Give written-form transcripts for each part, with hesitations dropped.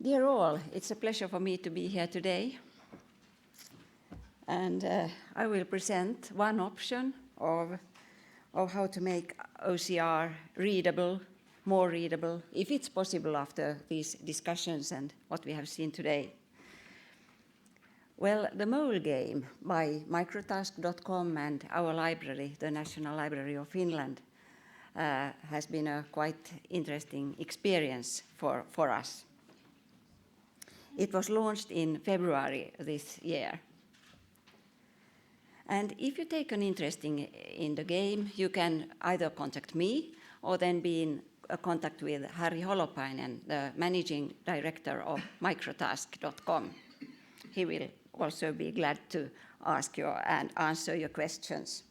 Dear all, it's a pleasure for me to be here today. And I will present one option of how to make OCR readable, more readable, if it's possible after these discussions and what we have seen today. Well, the mole game by microtask.com and our library, the National Library of Finland, has been a quite interesting experience for us. It was launched in February this year. And if you take an interest in the game, you can either contact me or then be in contact with Harri Holopainen, the managing director of microtask.com. He will also be glad to ask you and answer your questions.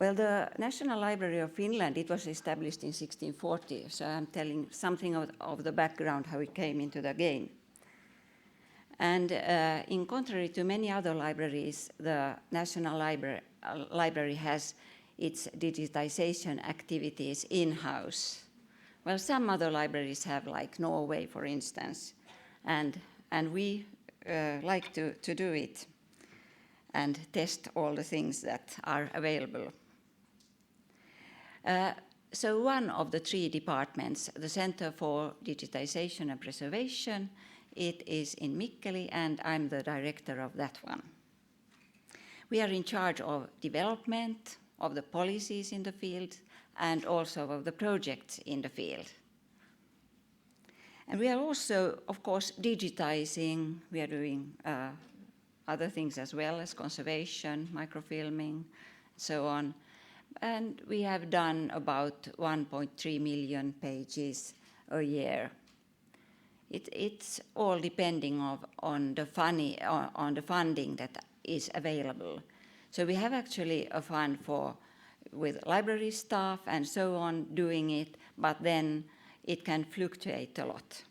Well, the National Library of Finland, it was established in 1640, so I'm telling something of the background, how it came into the game. And in contrary to many other libraries, the National Library has its digitization activities in-house. Well, some other libraries have, like Norway, for instance, and we like to do it and test all the things that are available. So one of the three departments, the Center for Digitization and Preservation, it is in Mikkeli, and I'm the director of that one. We are in charge of development, of the policies in the field, and also of the projects in the field. And we are also, of course, digitizing. We are doing other things as well as conservation, microfilming, so on. And we have done about 1.3 million pages a year. It's all depending on the funding that is available. So we have actually a fund with library staff and so on doing it, but then it can fluctuate a lot.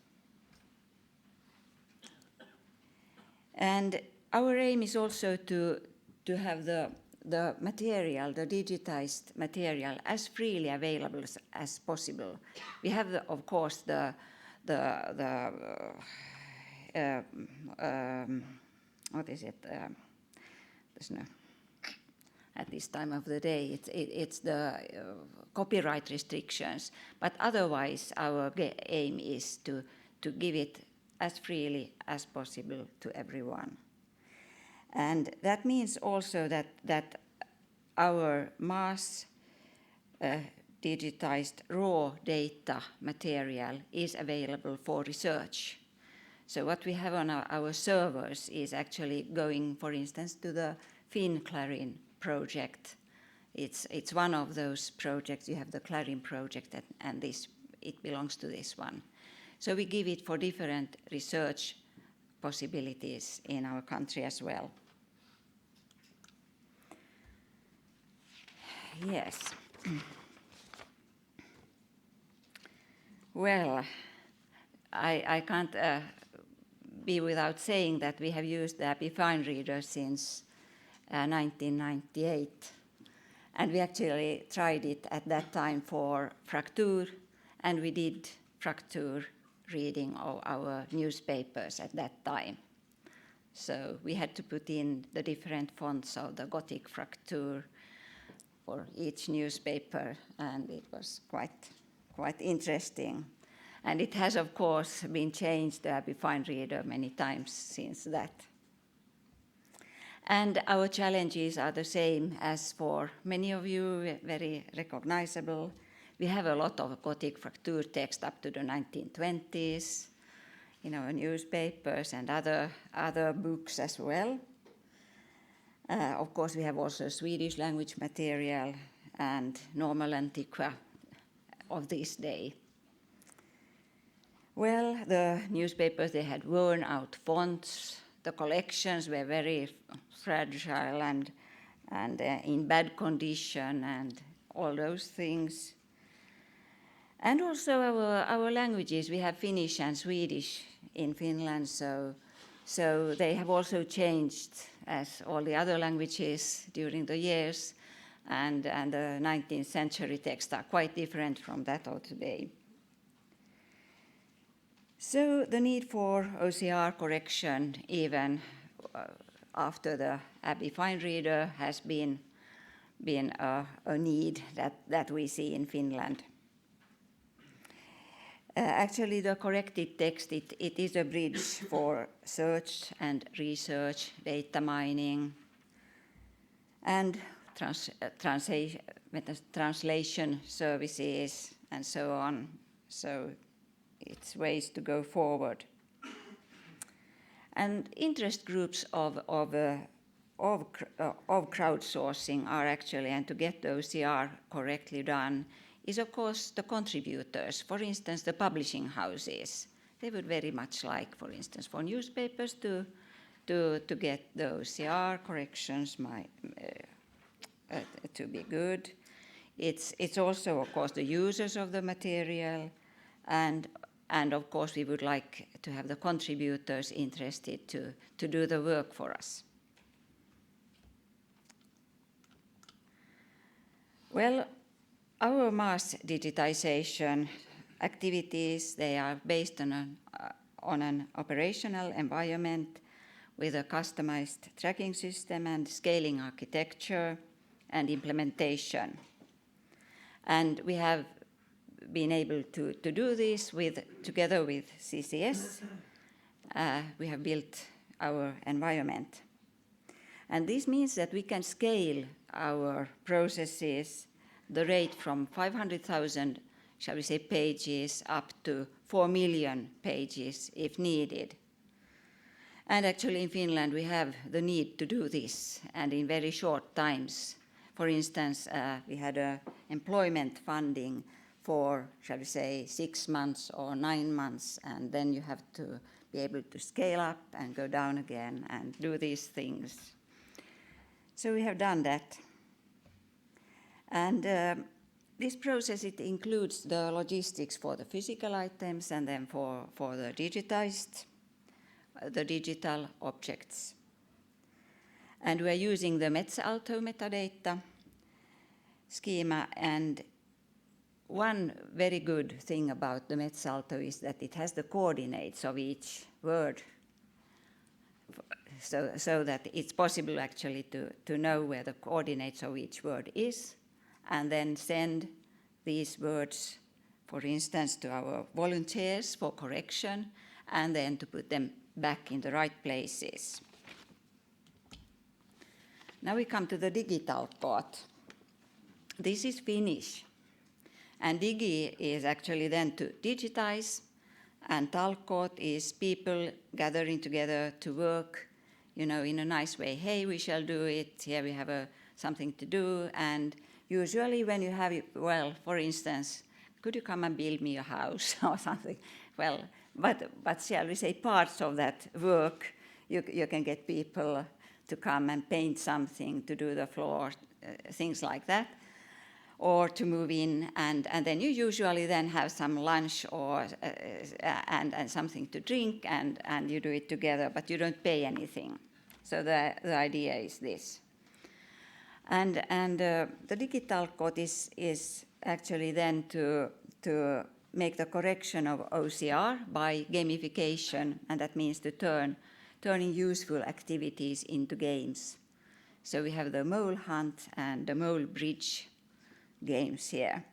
And our aim is also to have the material, the digitized material, as freely available as possible. We have, of course, what is it? There's no. At this time of the day, it's the copyright restrictions. But otherwise, our aim is to give it as freely as possible to everyone. And that means also that our mass digitized raw data material is available for research. So what we have on our servers is actually going, for instance, to the FinClarin project. It's one of those projects. You have the Clarin project, and it belongs to this one. So we give it for different research possibilities in our country as well. Yes. Well, I can't be without saying that we have used the Happy Fine Reader since 1998. And we actually tried it at that time for Fraktur, and we did Fraktur reading of our newspapers at that time. So we had to put in the different fonts of the Gothic Fraktur for each newspaper, and it was quite interesting. And it has, of course, been changed, the Happy Fine Reader, many times since that. And our challenges are the same as for many of you, very recognizable. We have a lot of Gothic Fraktur text up to the 1920s in our newspapers and other books as well. Of course, we have also Swedish language material and normal antiqua of this day. Well, the newspapers, they had worn out fonts. The collections were very fragile and in bad condition and all those things. And also our languages, we have Finnish and Swedish in Finland, so they have also changed as all the other languages during the years, and the 19th century texts are quite different from that of today. So the need for OCR correction, even after the Abby Fine Reader, has been a need that we see in Finland. Actually, the corrected text, it is a bridge for search and research, data mining, and translation services, and so on. So it's ways to go forward. And interest groups of crowdsourcing are actually, and to get the OCR correctly done, is of course the contributors. For instance, the publishing houses. They would very much like, for instance, for newspapers to get the OCR corrections to be good. It's also, of course, the users of the material, and of course we would like to have the contributors interested to do the work for us. Well, our mass digitization activities, they are based on an operational environment with a customized tracking system and scaling architecture and implementation. And we have been able to do this together with CCS. We have built our environment. And this means that we can scale our processes, the rate from 500,000, shall we say, pages up to 4 million pages if needed. And actually in Finland we have the need to do this, and in very short times. For instance, we had employment funding for, shall we say, 6 months or 9 months, and then you have to be able to scale up and go down again and do these things. So we have done that. And this process, it includes the logistics for the physical items and then for the digital objects. And we are using the Metsäauto metadata schema, and one very good thing about the Metsäauto is that it has the coordinates of each word, so that it's possible actually to know where the coordinates of each word is, and then send these words, for instance, to our volunteers for correction, and then to put them back in the right places. Now we come to the digital part. This is Finnish. And digi is actually then to digitize, and talkoot is people gathering together to work, in a nice way. Hey, we shall do it. Here we have something to do. And usually when you have, for instance, could you come and build me a house or something? Well, but shall we say parts of that work, you can get people to come and paint something, to do the floor, things like that, or to move in, and then you usually then have some lunch or and something to drink, and you do it together, but you don't pay anything. So the idea is this. And the digital code is actually then to make the correction of OCR by gamification, and that means to turning useful activities into games. So we have the mole hunt and the mole bridge games here.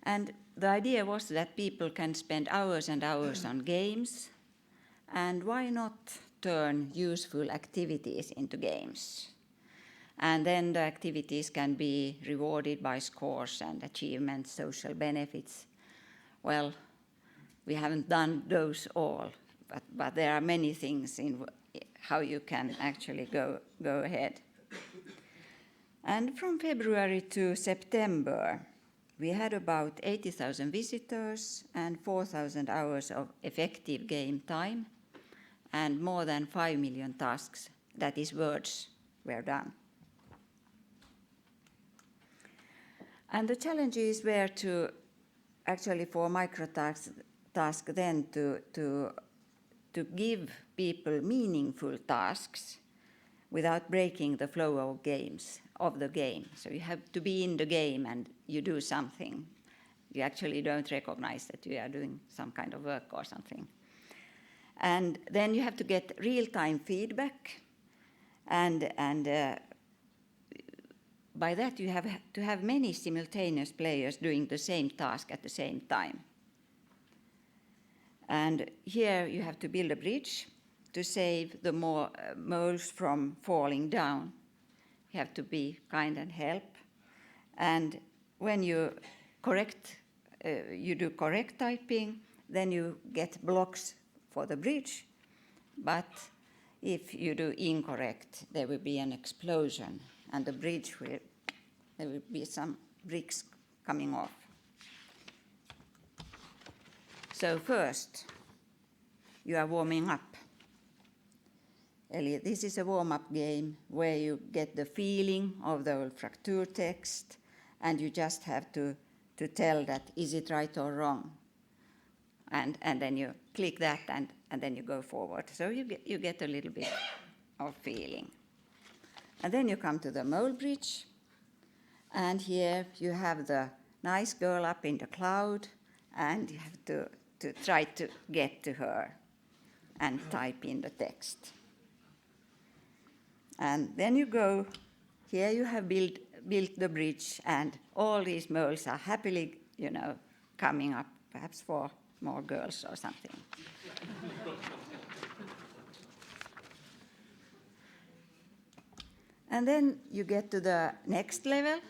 And the idea was that people can spend hours and hours on games, and why not turn useful activities into games? And then the activities can be rewarded by scores and achievements, social benefits. Well, we haven't done those all, but there are many things in how you can actually go ahead. And from February to September, we had about 80,000 visitors and 4,000 hours of effective game time, and more than 5 million tasks, that is words, were done. And the challenges were to actually for microtask then to give people meaningful tasks without breaking the flow of the game. So you have to be in the game and you do something. You actually don't recognize that you are doing some kind of work or something. And then you have to get real-time feedback, and by that you have to have many simultaneous players doing the same task at the same time. And here you have to build a bridge to save the moles from falling down. You have to be kind and help. And when you do correct typing, then you get blocks for the bridge. But if you do incorrect, there will be an explosion, and the bridge there will be some bricks coming off. So first, you are warming up. This is a warm-up game where you get the feeling of the old fracture text, and you just have to tell that, is it right or wrong? And then you click that, and then you go forward. So you get a little bit of feeling. And then you come to the mole bridge, and here you have the nice girl up in the cloud, and you have to try to get to her and type in the text. And then you go, here you have built the bridge, and all these moles are happily, coming up, perhaps for more girls or something. And then you get to the next level,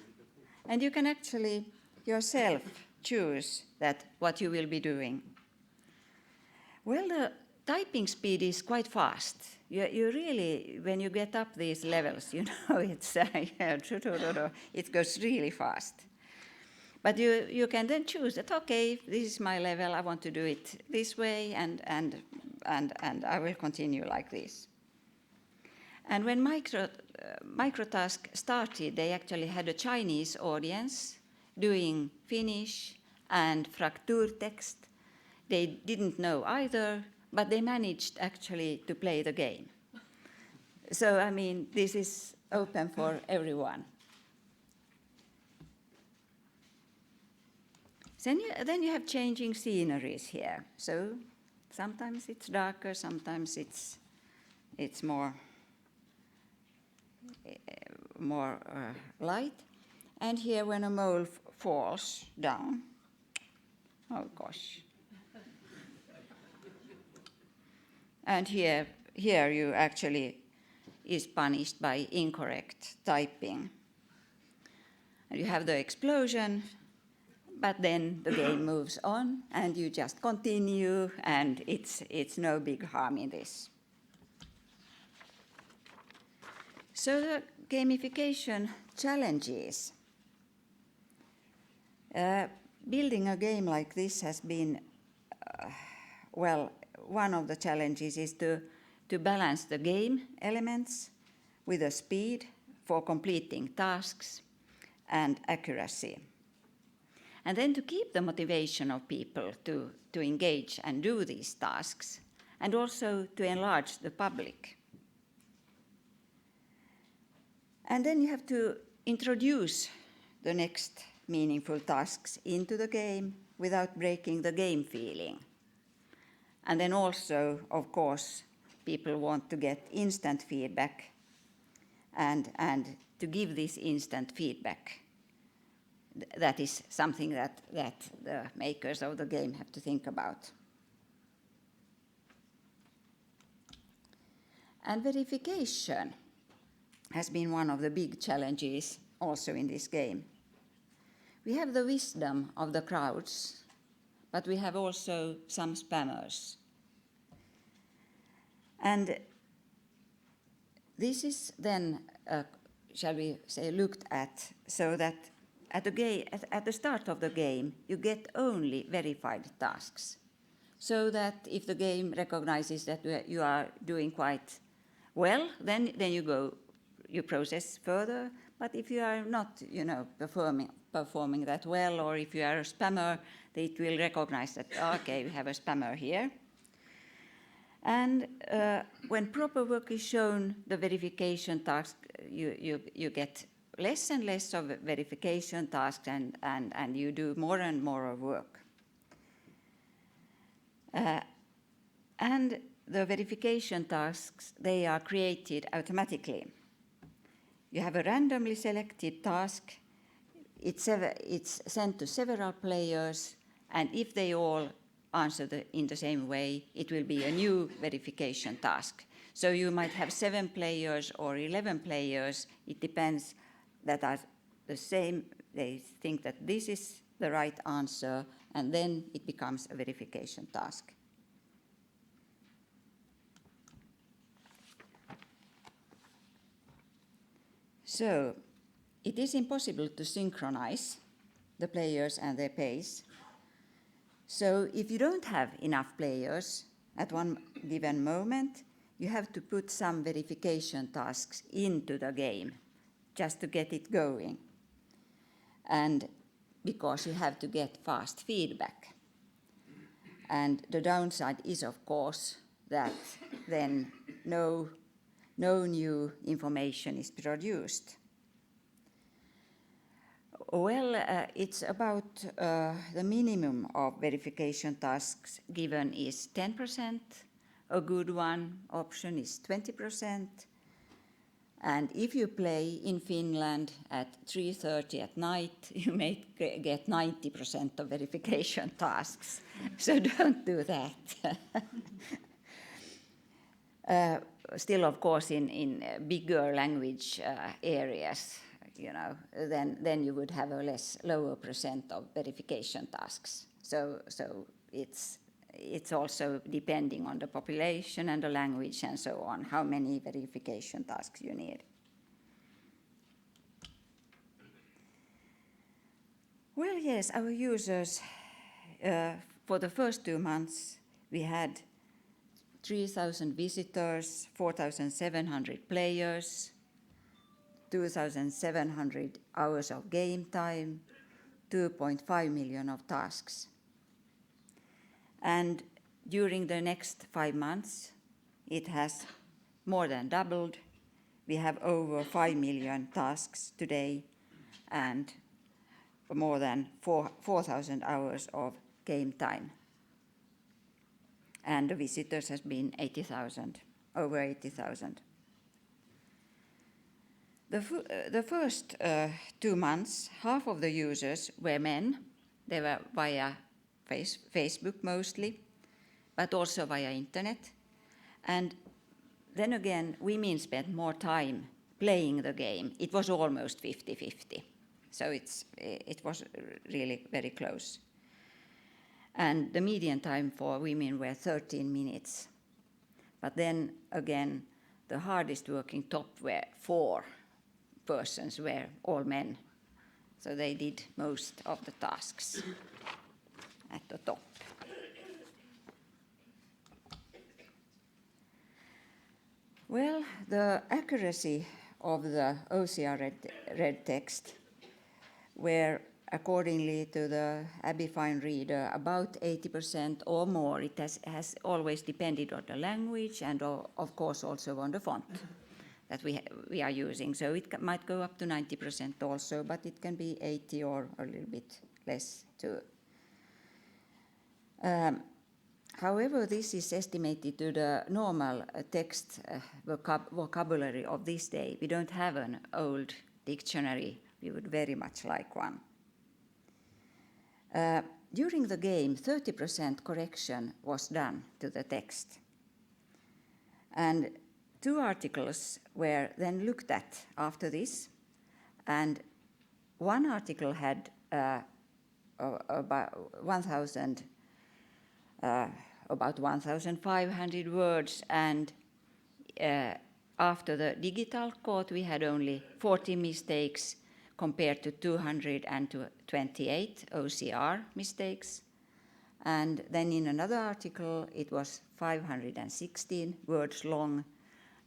and you can actually yourself choose what you will be doing. Well, the typing speed is quite fast. You really, when you get up these levels, it goes really fast. But you can then choose that, okay, this is my level, I want to do it this way, and I will continue like this. And when Microtask started, they actually had a Chinese audience doing Finnish and fracture text. They didn't know either, but they managed actually to play the game. So, this is open for everyone. Then you have changing sceneries here. So sometimes it's darker, sometimes it's more light. And here when a mole falls down, oh gosh. And here you actually is punished by incorrect typing. And you have the explosion, but then the game moves on, and you just continue, and it's no big harm in this. So the gamification challenges. Building a game like this has been, one of the challenges is to balance the game elements with the speed for completing tasks and accuracy. And then to keep the motivation of people to engage and do these tasks, and also to enlarge the public. And then you have to introduce the next meaningful tasks into the game without breaking the game feeling. And then also, of course, people want to get instant feedback, and to give this instant feedback. That is something that the makers of the game have to think about. And verification has been one of the big challenges also in this game. We have the wisdom of the crowds, but we have also some spammers. And this is then, shall we say, looked at so that at the start of the game, you get only verified tasks. So that if the game recognizes that you are doing quite well, then you process further. But if you are not, performing that well, or if you are a spammer, it will recognize that, okay, we have a spammer here. And when proper work is shown, the verification task, you get less and less of verification tasks, and you do more and more of work. And the verification tasks, they are created automatically. You have a randomly selected task, it's sent to several players, and if they all answer in the same way, it will be a new verification task. So you might have 7 players or 11 players, it depends, that are the same, they think that this is the right answer, and then it becomes a verification task. So it is impossible to synchronize the players and their pace. So if you don't have enough players at one given moment, you have to put some verification tasks into the game just to get it going. And because you have to get fast feedback. And the downside is, of course, that then no new information is produced. Well, it's about the minimum of verification tasks given is 10%. A good one option is 20%. And if you play in Finland at 3:30 at night, you may get 90% of verification tasks. So don't do that. Still, of course, in bigger language areas, you know, then you would have a lower percent of verification tasks. So it's also depending on the population and the language and so on, how many verification tasks you need. Well, yes, our users, for the first 2 months, we had 3,000 visitors, 4,700 players, 2,700 hours of game time, 2.5 million of tasks. And during the next 5 months, it has more than doubled. We have over 5 million tasks today and more than 4,000 hours of game time. And the visitors has been 80,000, over 80,000. The first 2 months, half of the users were men. They were via Facebook mostly, but also via internet. And then again, women spent more time playing the game. It was almost 50-50. So it was really very close. And the median time for women were 13 minutes. But then again, the hardest working top were 4 persons, were all men. So they did most of the tasks at the top. Well, the accuracy of the OCR red text were, accordingly to the Abifine reader, about 80% or more. It has always depended on the language and of course also on the font that we are using. So it might go up to 90% also, but it can be 80 or a little bit less too. However, this is estimated to the normal text vocabulary of this day. We don't have an old dictionary. We would very much like one. During the game, 30% correction was done to the text. And 2 articles were then looked at after this. And one article had about 1,500 words, and after the digital code, we had only 40 mistakes compared to 228 OCR mistakes. And then in another article, it was 516 words long,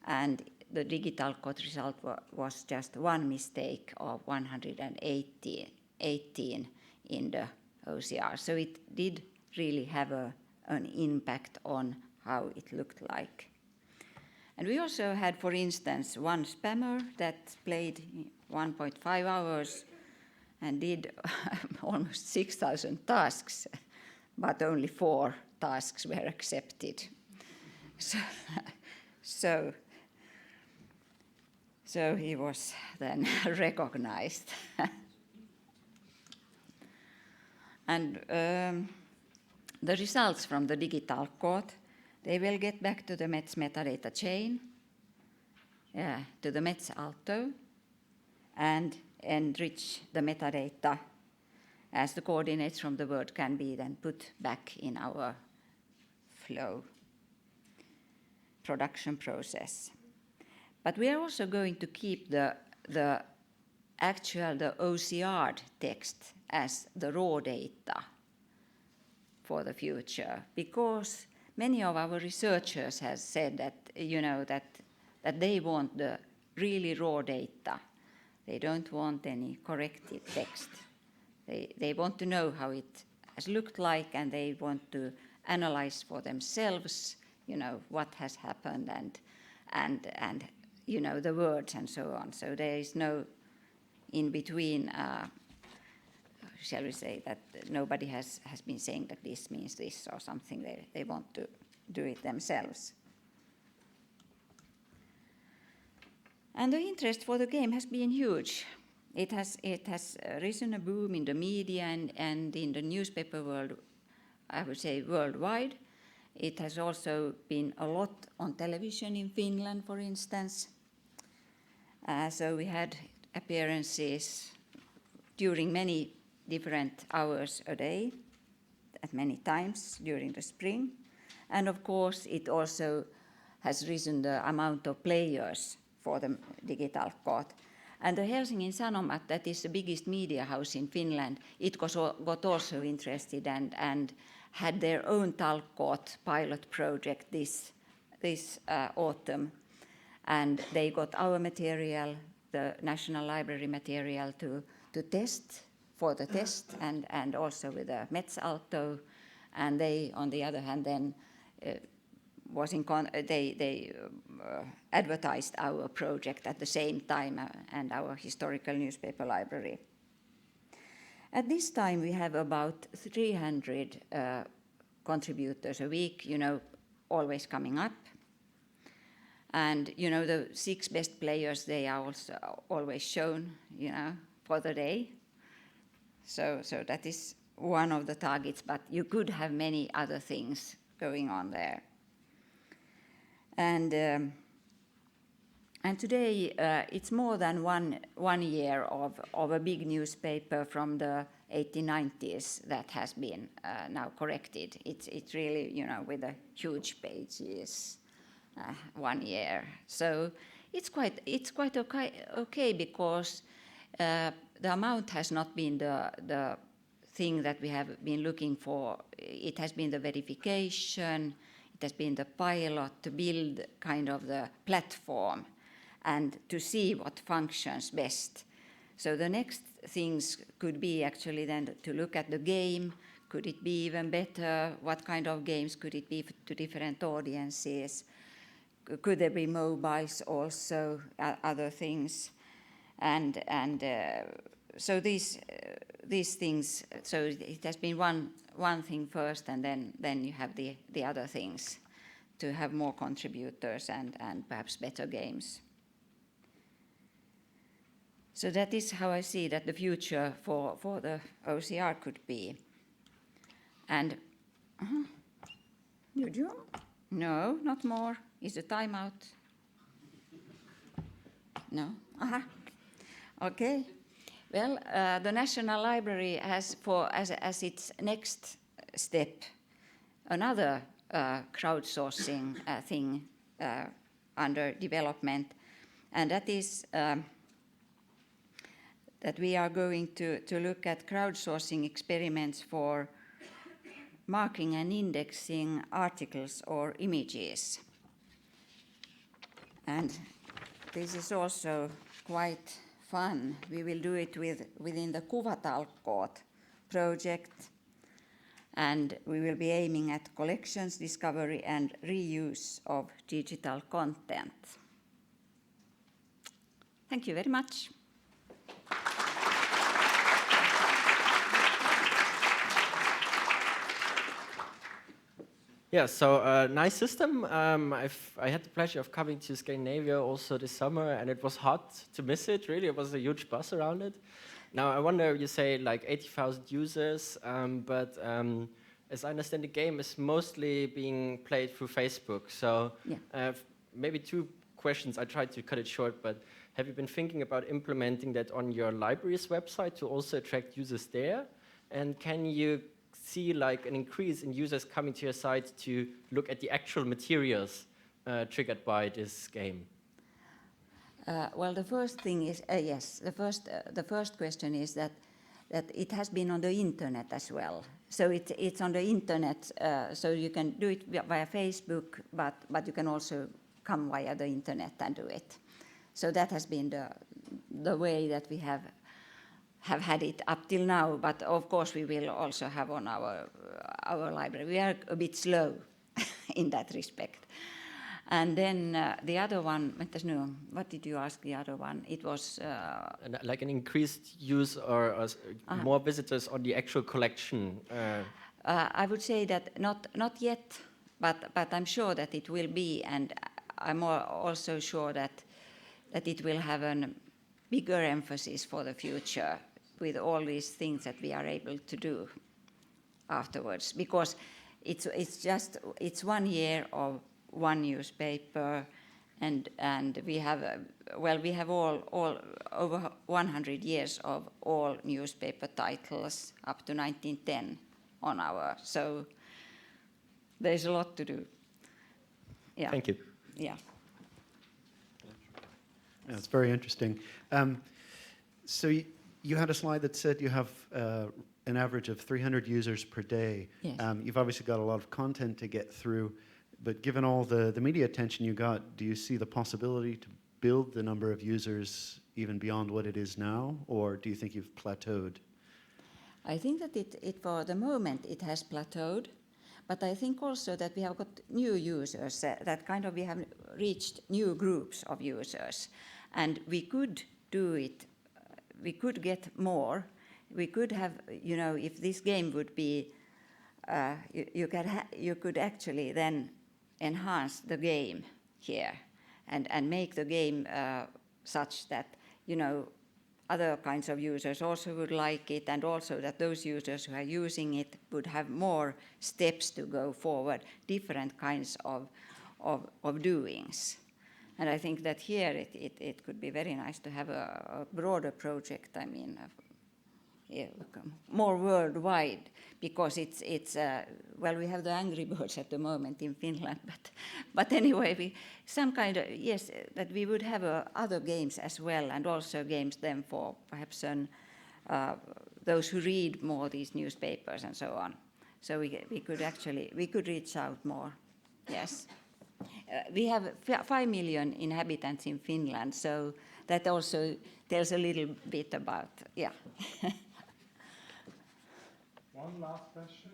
and the digital code result was just 1 mistake of 118 in the OCR. So it did really have an impact on how it looked like. And we also had, for instance, one spammer that played 1.5 hours and did almost 6,000 tasks, but only 4 tasks were accepted. So he was then recognized. And the results from the digital code, they will get back to the METS metadata chain, to the METS Alto, and enrich the metadata as the coordinates from the word can be then put back in our flow production process. But we are also going to keep the OCR text as the raw data for the future, because many of our researchers have said that, that they want the really raw data. They don't want any corrected text. They want to know how it has looked like, and they want to analyze for themselves, what has happened and the words and so on. So there is no in between, shall we say, that nobody has been saying that this means this or something. They want to do it themselves. And the interest for the game has been huge. It has risen a boom in the media and in the newspaper world, I would say worldwide. It has also been a lot on television in Finland, for instance. So we had appearances during many different hours a day, at many times during the spring. And of course, it also has risen the amount of players for the digital code. And the Helsingin Sanomat, that is the biggest media house in Finland, it got also interested and had their own Talkcode pilot project this autumn. And they got our material, the National Library material, to test for the test, and also with the METS Alto. And they, on the other hand, then they advertised our project at the same time, and our historical newspaper library. At this time, we have about 300 contributors a week, always coming up. And, the 6 best players, they are also always shown, for the day. So that is one of the targets, but you could have many other things going on there. And today it's more than one year of a big newspaper from the 1890s that has been now corrected. It's really, with the huge pages, 1 year. So it's quite okay because the amount has not been the thing that we have been looking for. It has been the verification. It has been the pilot to build kind of the platform and to see what functions best. So the next things could be actually then to look at the game. Could it be even better? What kind of games could it be to different audiences? Could there be mobiles also, other things? And so these things, so it has been one thing first, and then you have the other things to have more contributors and perhaps better games. So that is how I see that the future for the OCR could be. And did you? No, not more. Is the time out? No? Okay. Well, the National Library has as its next step another crowdsourcing thing under development, and that is that we are going to look at crowdsourcing experiments for marking and indexing articles or images. And this is also quite fun. We will do it within the Kuvatalkcode project, and we will be aiming at collections, discovery, and reuse of digital content. Thank you very much. Yeah, so nice system. I had the pleasure of coming to Scandinavia also this summer, and it was hard to miss it, really. It was a huge buzz around it. Now, I wonder, you say like 80,000 users, but as I understand, the game is mostly being played through Facebook. So maybe two questions. I tried to cut it short, but have you been thinking about implementing that on your library's website to also attract users there? And can you see like an increase in users coming to your site to look at the actual materials triggered by this game? Well, the first thing is, yes, the first question is that it has been on the internet as well. So it's on the internet, so you can do it via Facebook, but you can also come via the internet and do it. So that has been the way that we have had it up till now, but of course we will also have on our library. We are a bit slow in that respect. And then the other one, what did you ask the other one? It was... like an increased use or more visitors on the actual collection? I would say that not yet, but I'm sure that it will be, and I'm also sure that it will have a bigger emphasis for the future with all these things that we are able to do afterwards, because it's 1 year of one newspaper, and we have all over 100 years of all newspaper titles up to 1910 on our, so there's a lot to do. Yeah. Thank you. Yeah. Yeah, it's very interesting. So you had a slide that said you have an average of 300 users per day. Yes. You've obviously got a lot of content to get through, but given all the media attention you got, do you see the possibility to build the number of users even beyond what it is now, or do you think you've plateaued? I think that it for the moment it has plateaued, but I think also that we have got new users, that kind of we have reached new groups of users, and we could do it, we could get more, we could have, if this game would be, you could actually then enhance the game here and make the game such that, other kinds of users also would like it, and also that those users who are using it would have more steps to go forward, different kinds of doings. And I think that here it could be very nice to have a broader project, more worldwide, because it's we have the Angry Birds at the moment in Finland, but anyway, some kind of, yes, that we would have other games as well, and also games then for perhaps those who read more these newspapers and so on. So we could reach out more, yes. We have 5 million inhabitants in Finland, so that also tells a little bit about, yeah. One last question.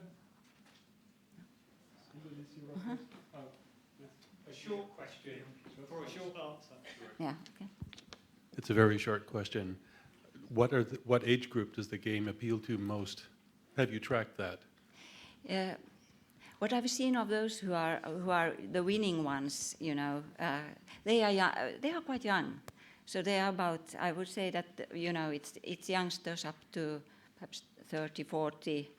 A short question for a short answer. Yeah, okay. It's a very short question. What age group does the game appeal to most? Have you tracked that? What I've seen of those who are the winning ones, they are quite young. So they are about, I would say that, it's youngsters up to perhaps 30, 40.